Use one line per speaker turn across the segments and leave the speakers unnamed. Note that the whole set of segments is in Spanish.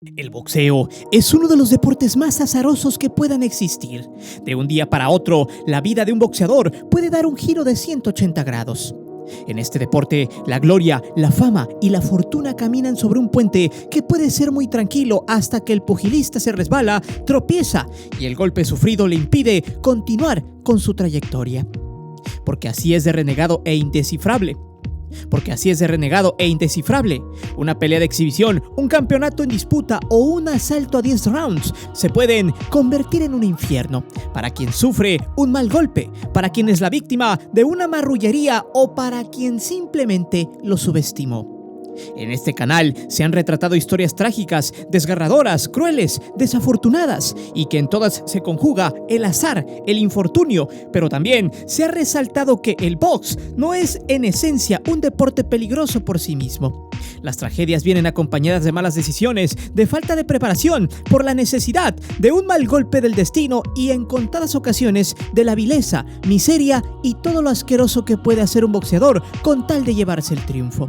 El boxeo es uno de los deportes más azarosos que puedan existir. De un día para otro, la vida de un boxeador puede dar un giro de 180 grados. En este deporte, la gloria, la fama y la fortuna caminan sobre un puente que puede ser muy tranquilo hasta que el pugilista se resbala, tropieza y el golpe sufrido le impide continuar con su trayectoria. Porque así es de renegado e indescifrable. Una pelea de exhibición, un campeonato en disputa o un asalto a 10 rounds se pueden convertir en un infierno para quien sufre un mal golpe, para quien es la víctima de una marrullería o para quien simplemente lo subestimó. En este canal se han retratado historias trágicas, desgarradoras, crueles, desafortunadas y que en todas se conjuga el azar, el infortunio, pero también se ha resaltado que el box no es en esencia un deporte peligroso por sí mismo. Las tragedias vienen acompañadas de malas decisiones, de falta de preparación, por la necesidad de un mal golpe del destino y en contadas ocasiones de la vileza, miseria y todo lo asqueroso que puede hacer un boxeador con tal de llevarse el triunfo.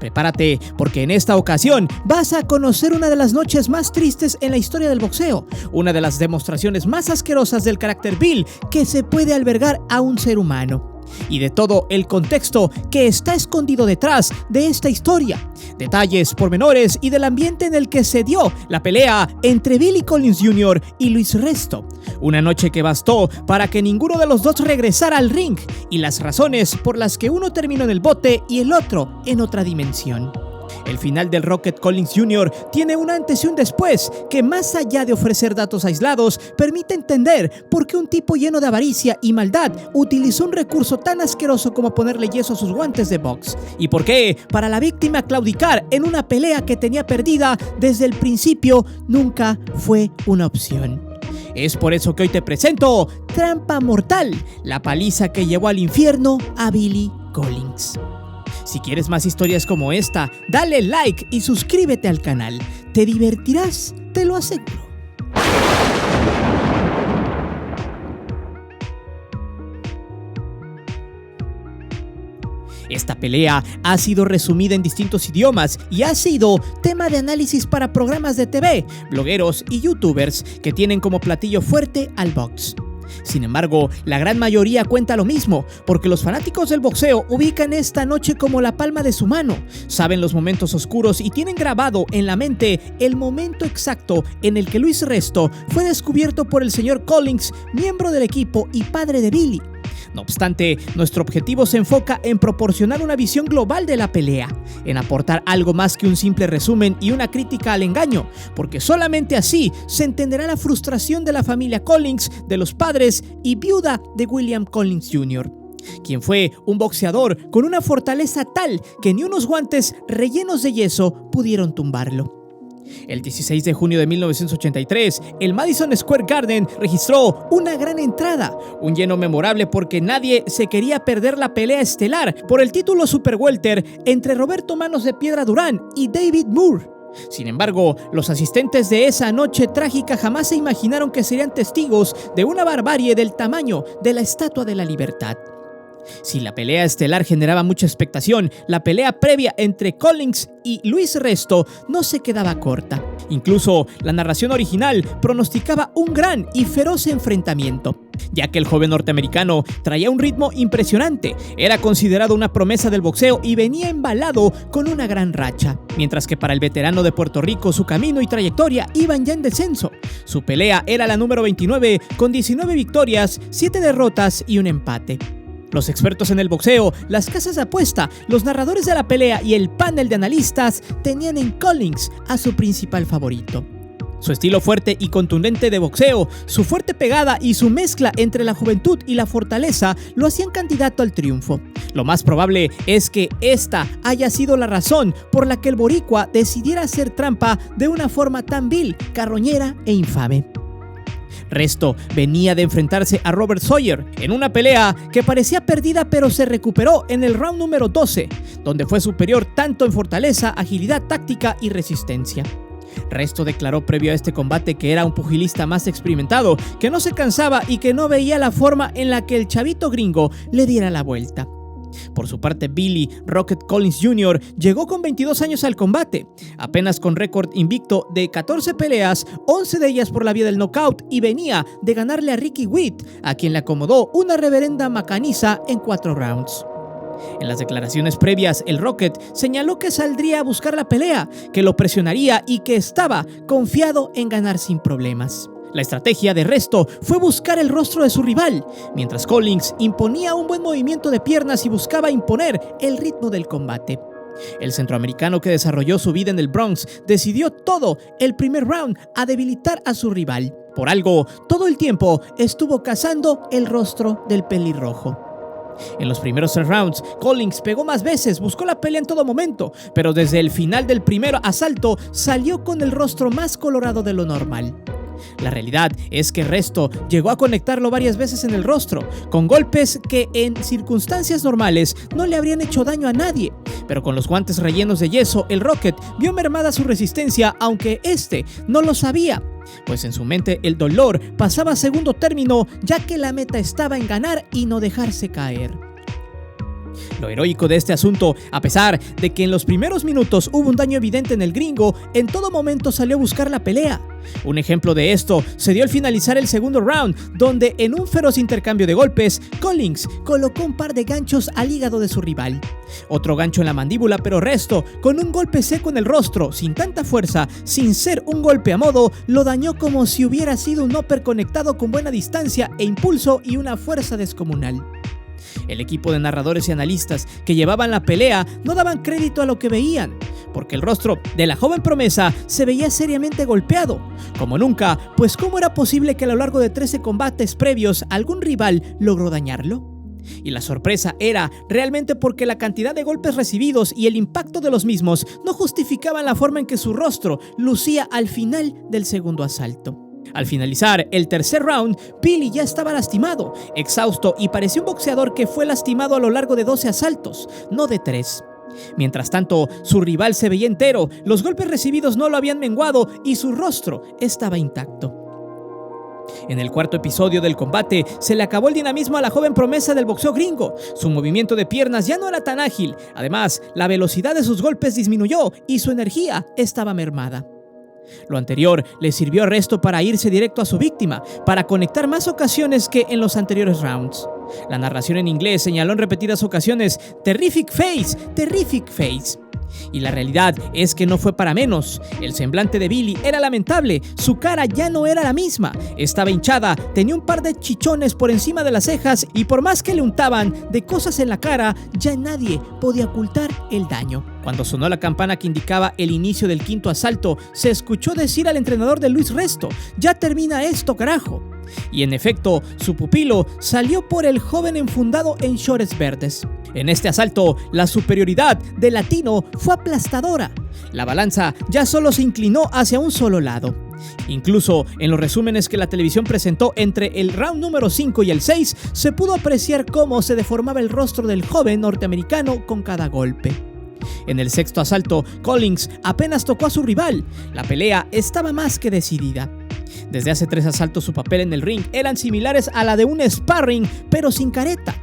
Prepárate, porque en esta ocasión vas a conocer una de las noches más tristes en la historia del boxeo, una de las demostraciones más asquerosas del carácter vil que se puede albergar a un ser humano. Y de todo el contexto que está escondido detrás de esta historia, detalles, pormenores y del ambiente en el que se dio la pelea entre Billy Collins Jr. y Luis Resto. Una noche que bastó para que ninguno de los dos regresara al ring y las razones por las que uno terminó en el bote y el otro en otra dimensión. El final del Rocket Collins Jr. tiene un antes y un después que, más allá de ofrecer datos aislados, permite entender por qué un tipo lleno de avaricia y maldad utilizó un recurso tan asqueroso como ponerle yeso a sus guantes de box, y por qué para la víctima claudicar en una pelea que tenía perdida desde el principio nunca fue una opción. Es por eso que hoy te presento Trampa Mortal, la paliza que llevó al infierno a Billy Collins. Si quieres más historias como esta, dale like y suscríbete al canal. Te divertirás, te lo aseguro. Esta pelea ha sido resumida en distintos idiomas y ha sido tema de análisis para programas de TV, blogueros y youtubers que tienen como platillo fuerte al box. Sin embargo, la gran mayoría cuenta lo mismo, porque los fanáticos del boxeo ubican esta noche como la palma de su mano, saben los momentos oscuros y tienen grabado en la mente el momento exacto en el que Luis Resto fue descubierto por el señor Collins, miembro del equipo y padre de Billy. No obstante, nuestro objetivo se enfoca en proporcionar una visión global de la pelea, en aportar algo más que un simple resumen y una crítica al engaño, porque solamente así se entenderá la frustración de la familia Collins, de los padres y viuda de William Collins Jr., quien fue un boxeador con una fortaleza tal que ni unos guantes rellenos de yeso pudieron tumbarlo. El 16 de junio de 1983, el Madison Square Garden registró una gran entrada, un lleno memorable porque nadie se quería perder la pelea estelar por el título Super Welter entre Roberto Manos de Piedra Durán y David Moore. Sin embargo, los asistentes de esa noche trágica jamás se imaginaron que serían testigos de una barbarie del tamaño de la Estatua de la Libertad. Si la pelea estelar generaba mucha expectación, la pelea previa entre Collins y Luis Resto no se quedaba corta. Incluso la narración original pronosticaba un gran y feroz enfrentamiento, ya que el joven norteamericano traía un ritmo impresionante, era considerado una promesa del boxeo y venía embalado con una gran racha, mientras que para el veterano de Puerto Rico su camino y trayectoria iban ya en descenso. Su pelea era la número 29 con 19 victorias, 7 derrotas y un empate. Los expertos en el boxeo, las casas de apuesta, los narradores de la pelea y el panel de analistas tenían en Collins a su principal favorito. Su estilo fuerte y contundente de boxeo, su fuerte pegada y su mezcla entre la juventud y la fortaleza lo hacían candidato al triunfo. Lo más probable es que esta haya sido la razón por la que el boricua decidiera hacer trampa de una forma tan vil, carroñera e infame. Resto venía de enfrentarse a Robert Sawyer en una pelea que parecía perdida, pero se recuperó en el round número 12, donde fue superior tanto en fortaleza, agilidad táctica y resistencia. Resto declaró previo a este combate que era un pugilista más experimentado, que no se cansaba y que no veía la forma en la que el chavito gringo le diera la vuelta. Por su parte, Billy Rocket Collins Jr. llegó con 22 años al combate, apenas con récord invicto de 14 peleas, 11 de ellas por la vía del knockout, y venía de ganarle a Ricky Witt, a quien le acomodó una reverenda macaniza en 4 rounds. En las declaraciones previas, el Rocket señaló que saldría a buscar la pelea, que lo presionaría y que estaba confiado en ganar sin problemas. La estrategia de Resto fue buscar el rostro de su rival, mientras Collins imponía un buen movimiento de piernas y buscaba imponer el ritmo del combate. El centroamericano, que desarrolló su vida en el Bronx, decidió todo el primer round a debilitar a su rival. Por algo, todo el tiempo estuvo cazando el rostro del pelirrojo. En los primeros 3 rounds, Collins pegó más veces, buscó la pelea en todo momento, pero desde el final del primer asalto salió con el rostro más colorado de lo normal. La realidad es que Resto llegó a conectarlo varias veces en el rostro, con golpes que en circunstancias normales no le habrían hecho daño a nadie, pero con los guantes rellenos de yeso, el Rocket vio mermada su resistencia, aunque este no lo sabía, pues en su mente el dolor pasaba a segundo término, ya que la meta estaba en ganar y no dejarse caer. Lo heroico de este asunto, a pesar de que en los primeros minutos hubo un daño evidente en el gringo, en todo momento salió a buscar la pelea. Un ejemplo de esto se dio al finalizar el segundo round, donde en un feroz intercambio de golpes, Collins colocó un par de ganchos al hígado de su rival. Otro gancho en la mandíbula, pero Resto, con un golpe seco en el rostro, sin tanta fuerza, sin ser un golpe a modo, lo dañó como si hubiera sido un upper conectado con buena distancia e impulso y una fuerza descomunal. El equipo de narradores y analistas que llevaban la pelea no daban crédito a lo que veían, porque el rostro de la joven promesa se veía seriamente golpeado, como nunca, pues ¿cómo era posible que a lo largo de 13 combates previos algún rival logró dañarlo? Y la sorpresa era realmente porque la cantidad de golpes recibidos y el impacto de los mismos no justificaban la forma en que su rostro lucía al final del segundo asalto. Al finalizar el tercer round, Billy ya estaba lastimado, exhausto y parecía un boxeador que fue lastimado a lo largo de 12 asaltos, no de 3. Mientras tanto, su rival se veía entero, los golpes recibidos no lo habían menguado y su rostro estaba intacto. En el cuarto episodio del combate, se le acabó el dinamismo a la joven promesa del boxeo gringo. Su movimiento de piernas ya no era tan ágil, además, la velocidad de sus golpes disminuyó y su energía estaba mermada. Lo anterior le sirvió a Resto para irse directo a su víctima, para conectar más ocasiones que en los anteriores rounds. La narración en inglés señaló en repetidas ocasiones "Terrific face, terrific face". Y la realidad es que no fue para menos. El semblante de Billy era lamentable, su cara ya no era la misma, estaba hinchada, tenía un par de chichones por encima de las cejas y por más que le untaban de cosas en la cara, ya nadie podía ocultar el daño. Cuando sonó la campana que indicaba el inicio del quinto asalto, se escuchó decir al entrenador de Luis Resto: "Ya termina esto, carajo". Y en efecto, su pupilo salió por el joven enfundado en shorts verdes. En este asalto, la superioridad del latino fue aplastadora. La balanza ya solo se inclinó hacia un solo lado. Incluso en los resúmenes que la televisión presentó entre el round número 5 y el 6, se pudo apreciar cómo se deformaba el rostro del joven norteamericano con cada golpe. En el sexto asalto, Collins apenas tocó a su rival. La pelea estaba más que decidida. Desde hace 3 asaltos su papel en el ring eran similares a la de un sparring, pero sin careta.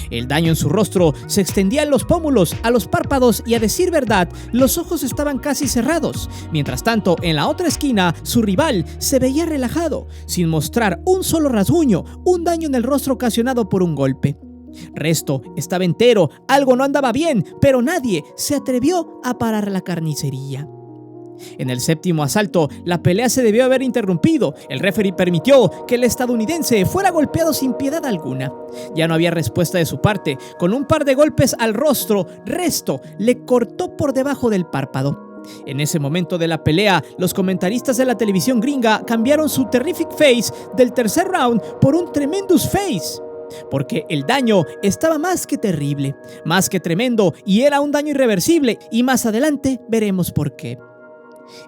El daño en su rostro se extendía a los pómulos, a los párpados y, a decir verdad, los ojos estaban casi cerrados. Mientras tanto, en la otra esquina, su rival se veía relajado, sin mostrar un solo rasguño, un daño en el rostro ocasionado por un golpe. Resto estaba entero, algo no andaba bien, pero nadie se atrevió a parar la carnicería. En el séptimo asalto, la pelea se debió haber interrumpido. El referee permitió que el estadounidense fuera golpeado sin piedad alguna. Ya no había respuesta de su parte. Con un par de golpes al rostro, Resto le cortó por debajo del párpado. En ese momento de la pelea, los comentaristas de la televisión gringa cambiaron su terrific face del tercer round por un tremendous face, porque el daño estaba más que terrible, más que tremendo, y era un daño irreversible, y más adelante veremos por qué.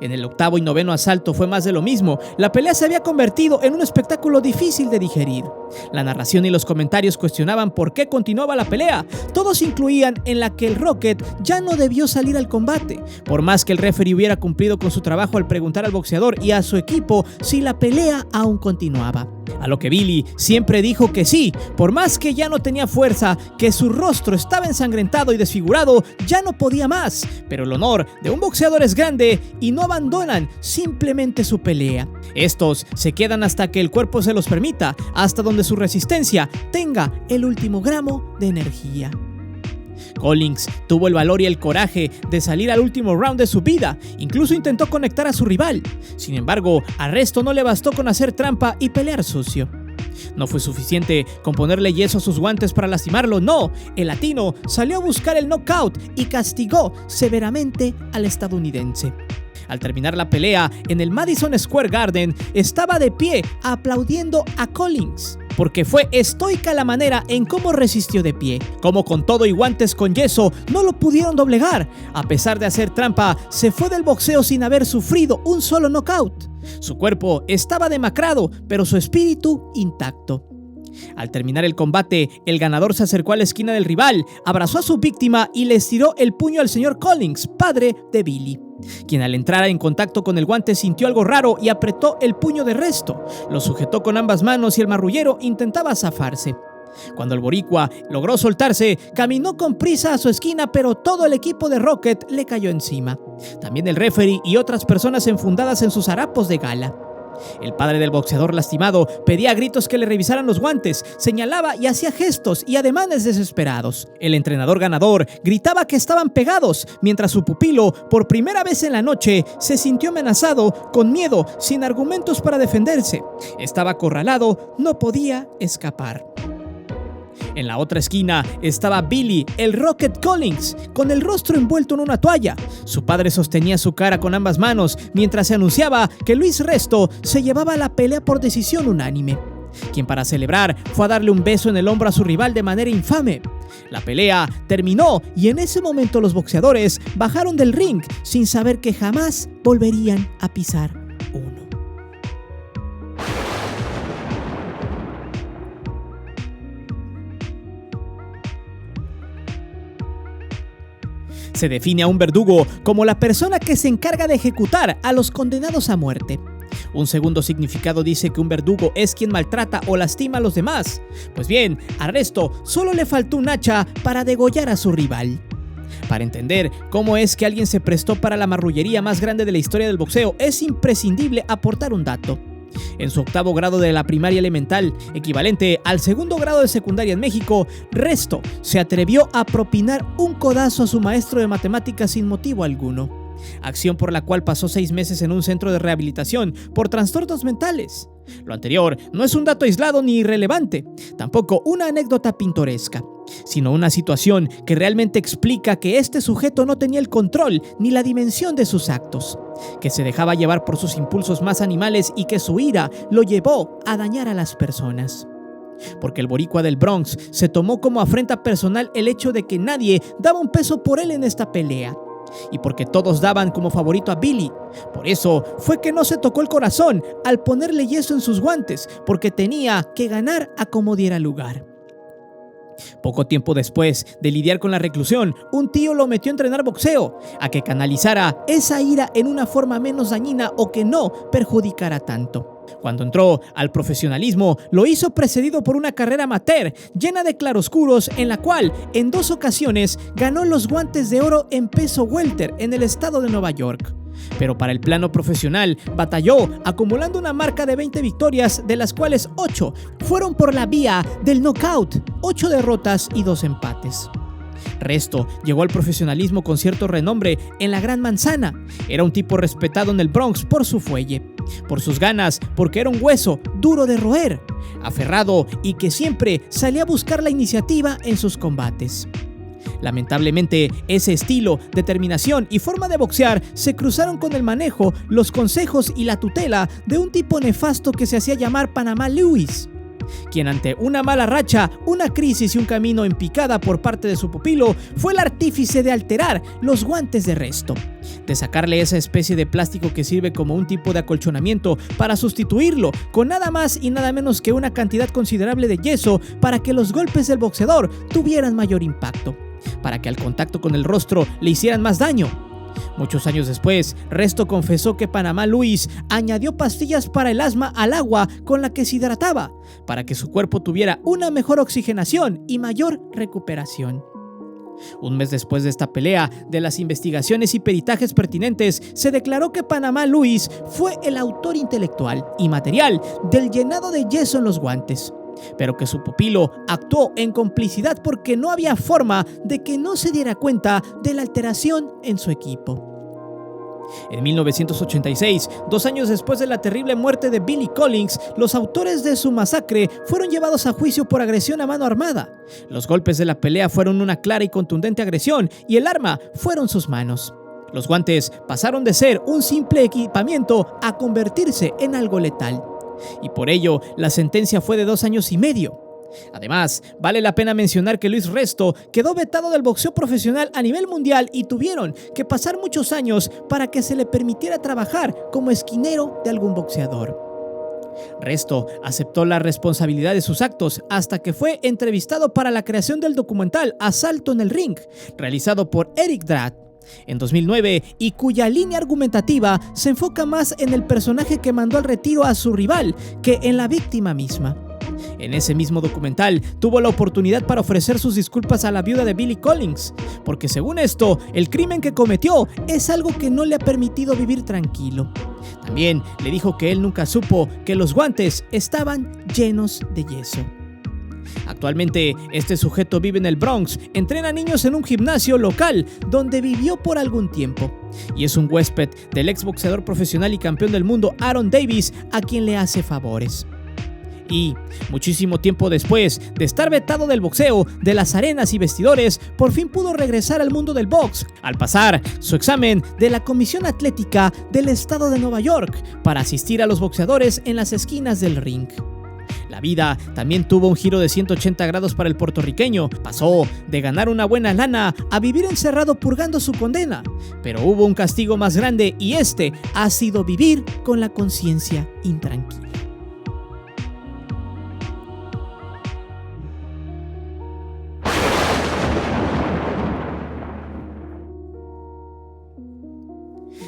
En el octavo y noveno asalto fue más de lo mismo. La pelea se había convertido en un espectáculo difícil de digerir. La narración y los comentarios cuestionaban por qué continuaba la pelea. Todos incluían en la que el Rocket ya no debió salir al combate, por más que el referee hubiera cumplido con su trabajo al preguntar al boxeador y a su equipo si la pelea aún continuaba. A lo que Billy siempre dijo que sí, por más que ya no tenía fuerza, que su rostro estaba ensangrentado y desfigurado, ya no podía más. Pero el honor de un boxeador es grande y no abandonan simplemente su pelea. Estos se quedan hasta que el cuerpo se los permita, hasta donde su resistencia tenga el último gramo de energía. Collins tuvo el valor y el coraje de salir al último round de su vida, incluso intentó conectar a su rival. Sin embargo, a Resto no le bastó con hacer trampa y pelear sucio. No fue suficiente con ponerle yeso a sus guantes para lastimarlo, no, el latino salió a buscar el knockout y castigó severamente al estadounidense. Al terminar la pelea, en el Madison Square Garden estaba de pie aplaudiendo a Collins, porque fue estoica la manera en cómo resistió de pie, como con todo y guantes con yeso no lo pudieron doblegar. A pesar de hacer trampa, se fue del boxeo sin haber sufrido un solo knockout. Su cuerpo estaba demacrado, pero su espíritu intacto. Al terminar el combate, el ganador se acercó a la esquina del rival, abrazó a su víctima y le estiró el puño al señor Collins, padre de Billy, quien al entrar en contacto con el guante sintió algo raro y apretó el puño de Resto. Lo sujetó con ambas manos y el marrullero intentaba zafarse. Cuando el boricua logró soltarse, caminó con prisa a su esquina, pero todo el equipo de Rocket le cayó encima. También el referee y otras personas enfundadas en sus harapos de gala. El padre del boxeador lastimado pedía a gritos que le revisaran los guantes, señalaba y hacía gestos y ademanes desesperados. El entrenador ganador gritaba que estaban pegados, mientras su pupilo, por primera vez en la noche, se sintió amenazado, con miedo, sin argumentos para defenderse. Estaba acorralado, no podía escapar. En la otra esquina estaba Billy, el Rocket Collins, con el rostro envuelto en una toalla. Su padre sostenía su cara con ambas manos mientras se anunciaba que Luis Resto se llevaba la pelea por decisión unánime, quien para celebrar fue a darle un beso en el hombro a su rival de manera infame. La pelea terminó y en ese momento los boxeadores bajaron del ring sin saber que jamás volverían a pisar uno. Se define a un verdugo como la persona que se encarga de ejecutar a los condenados a muerte. Un segundo significado dice que un verdugo es quien maltrata o lastima a los demás. Pues bien, a Resto solo le faltó un hacha para degollar a su rival. Para entender cómo es que alguien se prestó para la marrullería más grande de la historia del boxeo, es imprescindible aportar un dato. En su octavo grado de la primaria elemental, equivalente al segundo grado de secundaria en México, Resto se atrevió a propinar un codazo a su maestro de matemáticas sin motivo alguno, acción por la cual pasó 6 meses en un centro de rehabilitación por trastornos mentales. Lo anterior no es un dato aislado ni irrelevante, tampoco una anécdota pintoresca, sino una situación que realmente explica que este sujeto no tenía el control ni la dimensión de sus actos, que se dejaba llevar por sus impulsos más animales y que su ira lo llevó a dañar a las personas. Porque el boricua del Bronx se tomó como afrenta personal el hecho de que nadie daba un peso por él en esta pelea, y porque todos daban como favorito a Billy. Por eso fue que no se tocó el corazón al ponerle yeso en sus guantes, porque tenía que ganar a como diera lugar. Poco tiempo después de lidiar con la reclusión, un tío lo metió a entrenar boxeo, a que canalizara esa ira en una forma menos dañina o que no perjudicara tanto. Cuando entró al profesionalismo, lo hizo precedido por una carrera amateur llena de claroscuros, en la cual en 2 ocasiones ganó los guantes de oro en peso welter en el estado de Nueva York. Pero para el plano profesional batalló, acumulando una marca de 20 victorias, de las cuales 8 fueron por la vía del knockout, 8 derrotas y 2 empates. Resto llegó al profesionalismo con cierto renombre en la Gran Manzana. Era un tipo respetado en el Bronx por su fuelle, por sus ganas, porque era un hueso duro de roer, aferrado y que siempre salía a buscar la iniciativa en sus combates. Lamentablemente, ese estilo, determinación y forma de boxear se cruzaron con el manejo, los consejos y la tutela de un tipo nefasto que se hacía llamar Panamá Lewis, quien ante una mala racha, una crisis y un camino en picada por parte de su pupilo, fue el artífice de alterar los guantes de Resto, de sacarle esa especie de plástico que sirve como un tipo de acolchonamiento para sustituirlo con nada más y nada menos que una cantidad considerable de yeso para que los golpes del boxeador tuvieran mayor impacto, para que al contacto con el rostro le hicieran más daño. Muchos años después, Resto confesó que Panamá Luis añadió pastillas para el asma al agua con la que se hidrataba, para que su cuerpo tuviera una mejor oxigenación y mayor recuperación. Un mes después de esta pelea, de las investigaciones y peritajes pertinentes, se declaró que Panamá Luis fue el autor intelectual y material del llenado de yeso en los guantes, pero que su pupilo actuó en complicidad porque no había forma de que no se diera cuenta de la alteración en su equipo. En 1986, 2 años después de la terrible muerte de Billy Collins, los autores de su masacre fueron llevados a juicio por agresión a mano armada. Los golpes de la pelea fueron una clara y contundente agresión y el arma fueron sus manos. Los guantes pasaron de ser un simple equipamiento a convertirse en algo letal. Y por ello, la sentencia fue de 2 años y medio. Además, vale la pena mencionar que Luis Resto quedó vetado del boxeo profesional a nivel mundial y tuvieron que pasar muchos años para que se le permitiera trabajar como esquinero de algún boxeador. Resto aceptó la responsabilidad de sus actos hasta que fue entrevistado para la creación del documental Asalto en el Ring, realizado por Eric Draht en 2009 y cuya línea argumentativa se enfoca más en el personaje que mandó al retiro a su rival que en la víctima misma. En ese mismo documental tuvo la oportunidad para ofrecer sus disculpas a la viuda de Billy Collins, porque según esto, el crimen que cometió es algo que no le ha permitido vivir tranquilo. También le dijo que él nunca supo que los guantes estaban llenos de yeso. Actualmente, este sujeto vive en el Bronx, entrena niños en un gimnasio local donde vivió por algún tiempo y es un huésped del exboxeador profesional y campeón del mundo Aaron Davis, a quien le hace favores. Y muchísimo tiempo después de estar vetado del boxeo, de las arenas y vestidores, por fin pudo regresar al mundo del box al pasar su examen de la Comisión Atlética del Estado de Nueva York para asistir a los boxeadores en las esquinas del ring. La vida también tuvo un giro de 180 grados para el puertorriqueño. Pasó de ganar una buena lana a vivir encerrado purgando su condena. Pero hubo un castigo más grande y este ha sido vivir con la conciencia intranquila.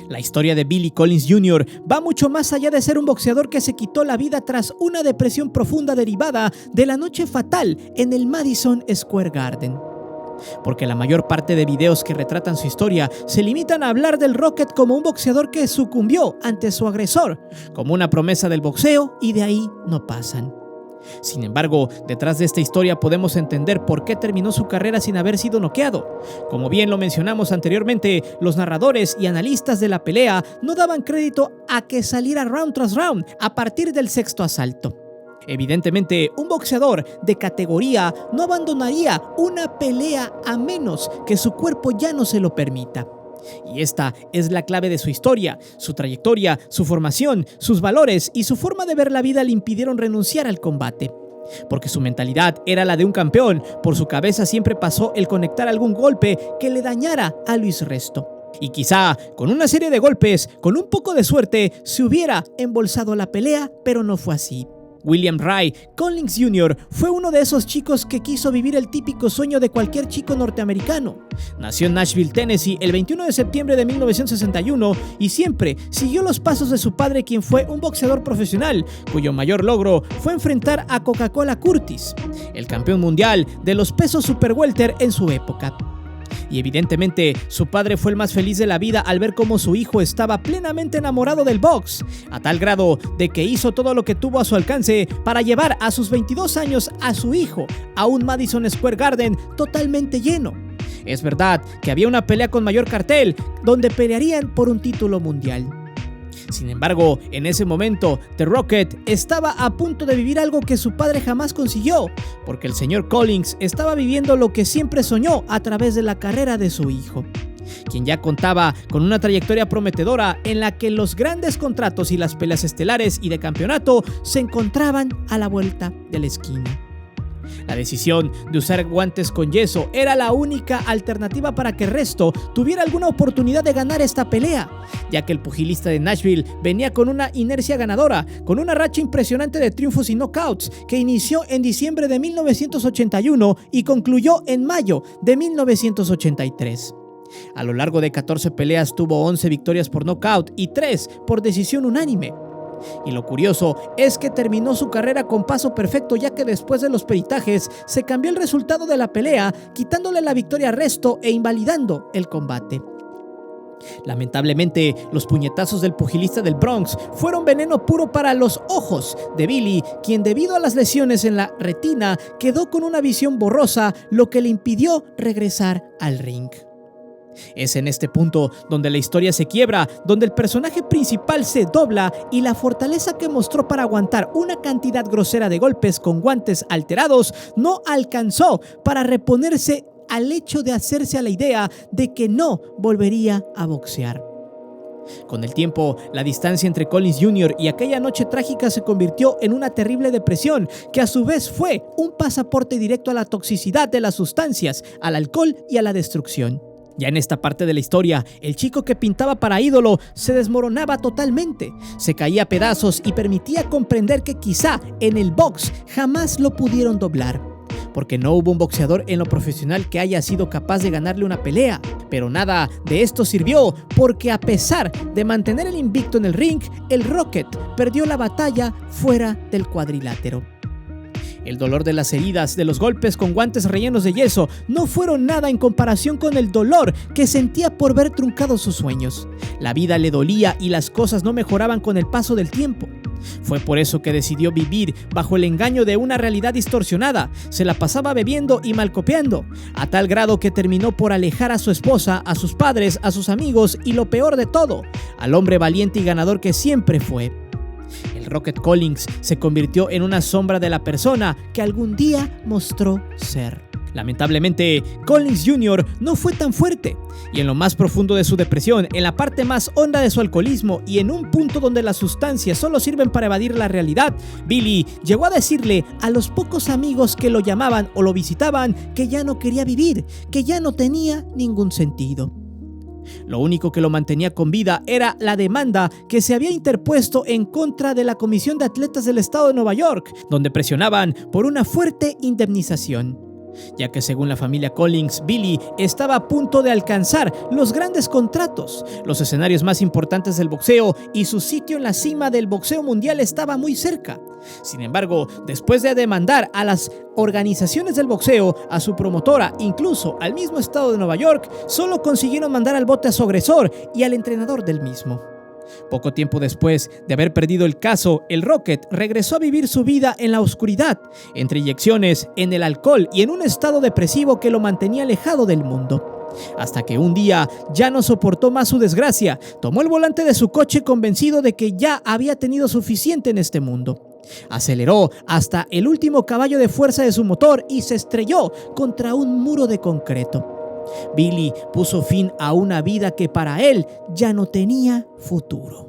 La historia de Billy Collins Jr. va mucho más allá de ser un boxeador que se quitó la vida tras una depresión profunda derivada de la noche fatal en el Madison Square Garden. Porque la mayor parte de videos que retratan su historia se limitan a hablar del Rocket como un boxeador que sucumbió ante su agresor, como una promesa del boxeo, y de ahí no pasan. Sin embargo, detrás de esta historia podemos entender por qué terminó su carrera sin haber sido noqueado. Como bien lo mencionamos anteriormente, los narradores y analistas de la pelea no daban crédito a que saliera round tras round a partir del 6º asalto. Evidentemente, un boxeador de categoría no abandonaría una pelea a menos que su cuerpo ya no se lo permita. Y esta es la clave de su historia. Su trayectoria, su formación, sus valores y su forma de ver la vida le impidieron renunciar al combate. Porque su mentalidad era la de un campeón, por su cabeza siempre pasó el conectar algún golpe que le dañara a Luis Resto. Y quizá con una serie de golpes, con un poco de suerte, se hubiera embolsado la pelea, pero no fue así. William Ray Collins Jr. fue uno de esos chicos que quiso vivir el típico sueño de cualquier chico norteamericano. Nació en Nashville, Tennessee, el 21 de septiembre de 1961 y siempre siguió los pasos de su padre, quien fue un boxeador profesional, cuyo mayor logro fue enfrentar a Coca-Cola Curtis, el campeón mundial de los pesos super welter en su época. Y evidentemente su padre fue el más feliz de la vida al ver cómo su hijo estaba plenamente enamorado del box, a tal grado de que hizo todo lo que tuvo a su alcance para llevar a sus 22 años a su hijo a un Madison Square Garden totalmente lleno. Es verdad que había una pelea con mayor cartel donde pelearían por un título mundial. Sin embargo, en ese momento, The Rocket estaba a punto de vivir algo que su padre jamás consiguió, porque el señor Collins estaba viviendo lo que siempre soñó a través de la carrera de su hijo, quien ya contaba con una trayectoria prometedora en la que los grandes contratos y las peleas estelares y de campeonato se encontraban a la vuelta de la esquina. La decisión de usar guantes con yeso era la única alternativa para que Resto tuviera alguna oportunidad de ganar esta pelea, ya que el pugilista de Nashville venía con una inercia ganadora, con una racha impresionante de triunfos y knockouts que inició en diciembre de 1981 y concluyó en mayo de 1983. A lo largo de 14 peleas tuvo 11 victorias por nocaut y 3 por decisión unánime. Y lo curioso es que terminó su carrera con paso perfecto, ya que después de los peritajes se cambió el resultado de la pelea, quitándole la victoria a Resto e invalidando el combate. Lamentablemente, los puñetazos del pugilista del Bronx fueron veneno puro para los ojos de Billy, quien debido a las lesiones en la retina quedó con una visión borrosa, lo que le impidió regresar al ring. Es en este punto donde la historia se quiebra, donde el personaje principal se dobla y la fortaleza que mostró para aguantar una cantidad grosera de golpes con guantes alterados no alcanzó para reponerse al hecho de hacerse a la idea de que no volvería a boxear. Con el tiempo, la distancia entre Collins Jr. y aquella noche trágica se convirtió en una terrible depresión, que a su vez fue un pasaporte directo a la toxicidad de las sustancias, al alcohol y a la destrucción. Ya en esta parte de la historia, el chico que pintaba para ídolo se desmoronaba totalmente, se caía a pedazos y permitía comprender que quizá en el box jamás lo pudieron doblar, porque no hubo un boxeador en lo profesional que haya sido capaz de ganarle una pelea. Pero nada de esto sirvió, porque a pesar de mantener el invicto en el ring, el Rocket perdió la batalla fuera del cuadrilátero. El dolor de las heridas de los golpes con guantes rellenos de yeso no fueron nada en comparación con el dolor que sentía por ver truncados sus sueños. La vida le dolía y las cosas no mejoraban con el paso del tiempo. Fue por eso que decidió vivir bajo el engaño de una realidad distorsionada. Se la pasaba bebiendo y malcopiando, a tal grado que terminó por alejar a su esposa, a sus padres, a sus amigos y, lo peor de todo, al hombre valiente y ganador que siempre fue. El Rocket Collins se convirtió en una sombra de la persona que algún día mostró ser. Lamentablemente, Collins Jr. no fue tan fuerte, y en lo más profundo de su depresión, en la parte más honda de su alcoholismo y en un punto donde las sustancias solo sirven para evadir la realidad, Billy llegó a decirle a los pocos amigos que lo llamaban o lo visitaban que ya no quería vivir, que ya no tenía ningún sentido. Lo único que lo mantenía con vida era la demanda que se había interpuesto en contra de la Comisión de Atletas del Estado de Nueva York, donde presionaban por una fuerte indemnización, ya que según la familia Collins, Billy estaba a punto de alcanzar los grandes contratos, los escenarios más importantes del boxeo, y su sitio en la cima del boxeo mundial estaba muy cerca. Sin embargo, después de demandar a las organizaciones del boxeo, a su promotora, incluso al mismo estado de Nueva York, solo consiguieron mandar al bote a su agresor y al entrenador del mismo. Poco tiempo después de haber perdido el caso, el Rocket regresó a vivir su vida en la oscuridad, entre inyecciones, en el alcohol y en un estado depresivo que lo mantenía alejado del mundo. Hasta que un día ya no soportó más su desgracia, tomó el volante de su coche convencido de que ya había tenido suficiente en este mundo. Aceleró hasta el último caballo de fuerza de su motor y se estrelló contra un muro de concreto. Billy puso fin a una vida que para él ya no tenía futuro.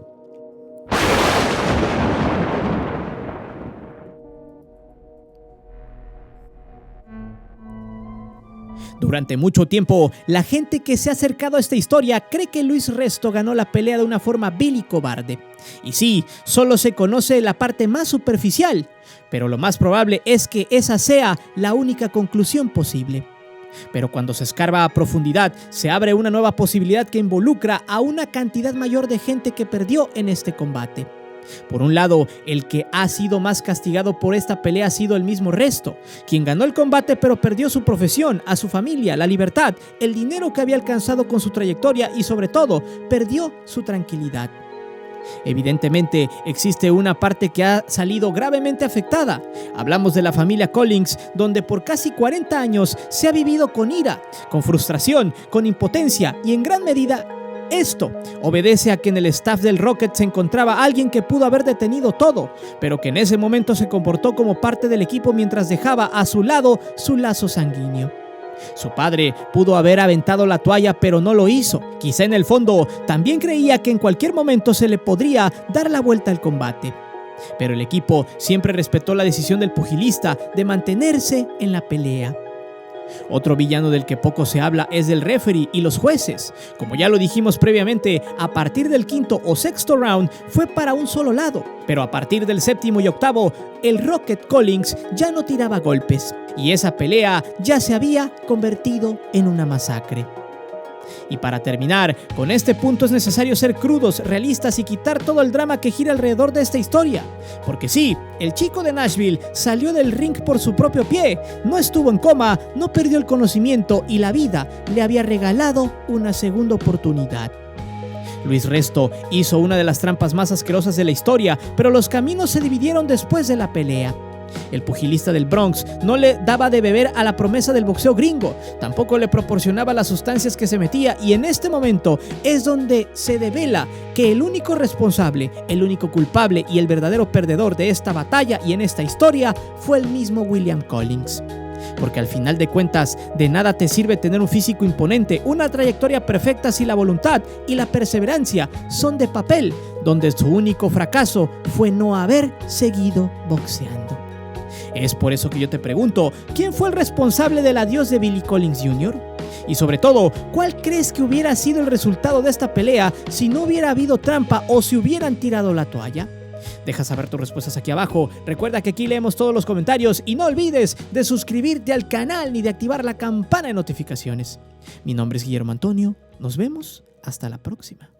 Durante mucho tiempo, la gente que se ha acercado a esta historia cree que Luis Resto ganó la pelea de una forma vil y cobarde. Y sí, solo se conoce la parte más superficial, pero lo más probable es que esa sea la única conclusión posible. Pero cuando se escarba a profundidad, se abre una nueva posibilidad que involucra a una cantidad mayor de gente que perdió en este combate. Por un lado, el que ha sido más castigado por esta pelea ha sido el mismo Resto, quien ganó el combate pero perdió su profesión, a su familia, la libertad, el dinero que había alcanzado con su trayectoria y, sobre todo, perdió su tranquilidad. Evidentemente, existe una parte que ha salido gravemente afectada. Hablamos de la familia Collins, donde por casi 40 años se ha vivido con ira, con frustración, con impotencia, y en gran medida esto obedece a que en el staff del Rocket se encontraba alguien que pudo haber detenido todo, pero que en ese momento se comportó como parte del equipo mientras dejaba a su lado su lazo sanguíneo. Su padre pudo haber aventado la toalla, pero no lo hizo. Quizá en el fondo también creía que en cualquier momento se le podría dar la vuelta al combate. Pero el equipo siempre respetó la decisión del pugilista de mantenerse en la pelea. Otro villano del que poco se habla es del referee y los jueces. Como ya lo dijimos previamente, a partir del quinto o sexto round fue para un solo lado, pero a partir del séptimo y octavo, el Rocket Collins ya no tiraba golpes, y esa pelea ya se había convertido en una masacre. Y para terminar, con este punto es necesario ser crudos, realistas y quitar todo el drama que gira alrededor de esta historia. Porque sí, el chico de Nashville salió del ring por su propio pie, no estuvo en coma, no perdió el conocimiento y la vida le había regalado una segunda oportunidad. Luis Resto hizo una de las trampas más asquerosas de la historia, pero los caminos se dividieron después de la pelea. El pugilista del Bronx no le daba de beber a la promesa del boxeo gringo, tampoco le proporcionaba las sustancias que se metía, y en este momento es donde se devela que el único responsable, el único culpable y el verdadero perdedor de esta batalla y en esta historia fue el mismo William Collins. Porque al final de cuentas, de nada te sirve tener un físico imponente, una trayectoria perfecta si la voluntad y la perseverancia son de papel, donde su único fracaso fue no haber seguido boxeando. Es por eso que yo te pregunto, ¿quién fue el responsable del adiós de Billy Collins Jr.? Y sobre todo, ¿cuál crees que hubiera sido el resultado de esta pelea si no hubiera habido trampa o si hubieran tirado la toalla? Deja saber tus respuestas aquí abajo. Recuerda que aquí leemos todos los comentarios y no olvides de suscribirte al canal ni de activar la campana de notificaciones. Mi nombre es Guillermo Antonio. Nos vemos hasta la próxima.